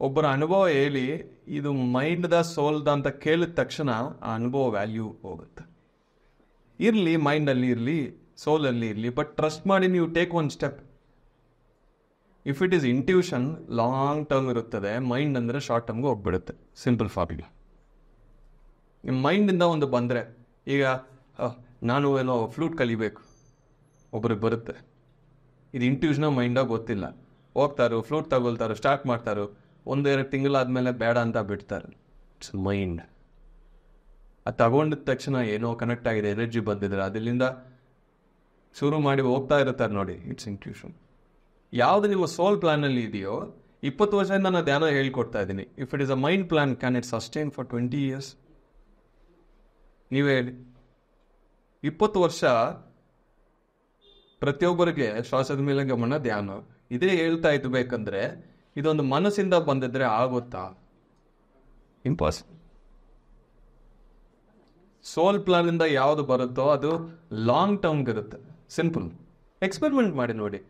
ಒಬ್ಬರ ಅನುಭವ ಹೇಳಿ ಇದು ಮೈಂಡ್ದ ಸೋಲ್ದ ಅಂತ ಕೇಳಿದ ತಕ್ಷಣ ಆ ಅನುಭವ ವ್ಯಾಲ್ಯೂ ಹೋಗುತ್ತೆ. ಇರಲಿ ಮೈಂಡಲ್ಲಿ ಇರಲಿ, ಸೋಲಲ್ಲಿ ಇರಲಿ, ಬಟ್ ಟ್ರಸ್ಟ್ ಮಾಡಿ ನೀವು take one step. If it is intuition long term ಇರುತ್ತದೆ, ಮೈಂಡ್ ಅಂದರೆ ಶಾರ್ಟ್ ಟರ್ಮ್ಗೆ ಹೋಗ್ಬಿಡುತ್ತೆ. Simple formula. ನಿಮ್ಮ ಮೈಂಡಿಂದ ಒಂದು ಬಂದರೆ, ಈಗ ನಾನು ಏನೋ ಫ್ಲೂಟ್ ಕಲಿಬೇಕು, ಒಬ್ರಿಗೆ ಬರುತ್ತೆ, ಇದು ಇಂಟ್ಯೂಷನ ಮೈಂಡಾಗ ಗೊತ್ತಿಲ್ಲ, ಹೋಗ್ತಾರೋ ಫ್ಲೂಟ್ ತಗೊಳ್ತಾರೋ, ಸ್ಟಾರ್ಟ್ ಮಾಡ್ತಾರೋ, 1-2 ತಿಂಗಳಾದಮೇಲೆ ಬೇಡ ಅಂತ ಬಿಡ್ತಾರೆ. It's mind. ಅದು ತಗೊಂಡಿದ ತಕ್ಷಣ ಏನೋ ಕನೆಕ್ಟ್ ಆಗಿದೆ, ಎನರ್ಜಿ ಬಂದಿದ್ರೆ ಅದರಿಂದ ಶುರು ಮಾಡಿ ಹೋಗ್ತಾ ಇರ್ತಾರೆ ನೋಡಿ, ಇಟ್ಸ್ ಇಂಟ್ಯೂಷನ್. ಯಾವುದು ನಿಮ್ಮ ಸೋಲ್ ಪ್ಲಾನಲ್ಲಿ ಇದೆಯೋ, 20 ವರ್ಷದಿಂದ ನಾನು ಧ್ಯಾನ ಹೇಳ್ಕೊಡ್ತಾ ಇದ್ದೀನಿ. If it is a mind plan, can it sustain for 20 years? ನೀವೇ ಹೇಳಿ. 20 ವರ್ಷ ಪ್ರತಿಯೊಬ್ಬರಿಗೆ ಶ್ವಾಸದ ಮೇಲೆ ಗಮನ, ಧ್ಯಾನ, ಇದೇ ಹೇಳ್ತಾ ಇದ್ಬೇಕಂದ್ರೆ ಇದೊಂದು ಮನಸ್ಸಿಂದ ಬಂದಿದ್ರೆ ಆಗುತ್ತಾ? ಇಂಪಾಸಿಬಲ್. ಸೋಲ್ ಪ್ಲಾನಿಂದ ಯಾವುದು ಬರುತ್ತೋ ಅದು ಲಾಂಗ್ ಟರ್ಮ್ಗೆ ಇರುತ್ತೆ. ಸಿಂಪಲ್. ಎಕ್ಸ್ಪೆರಿಮೆಂಟ್ ಮಾಡಿ ನೋಡಿ.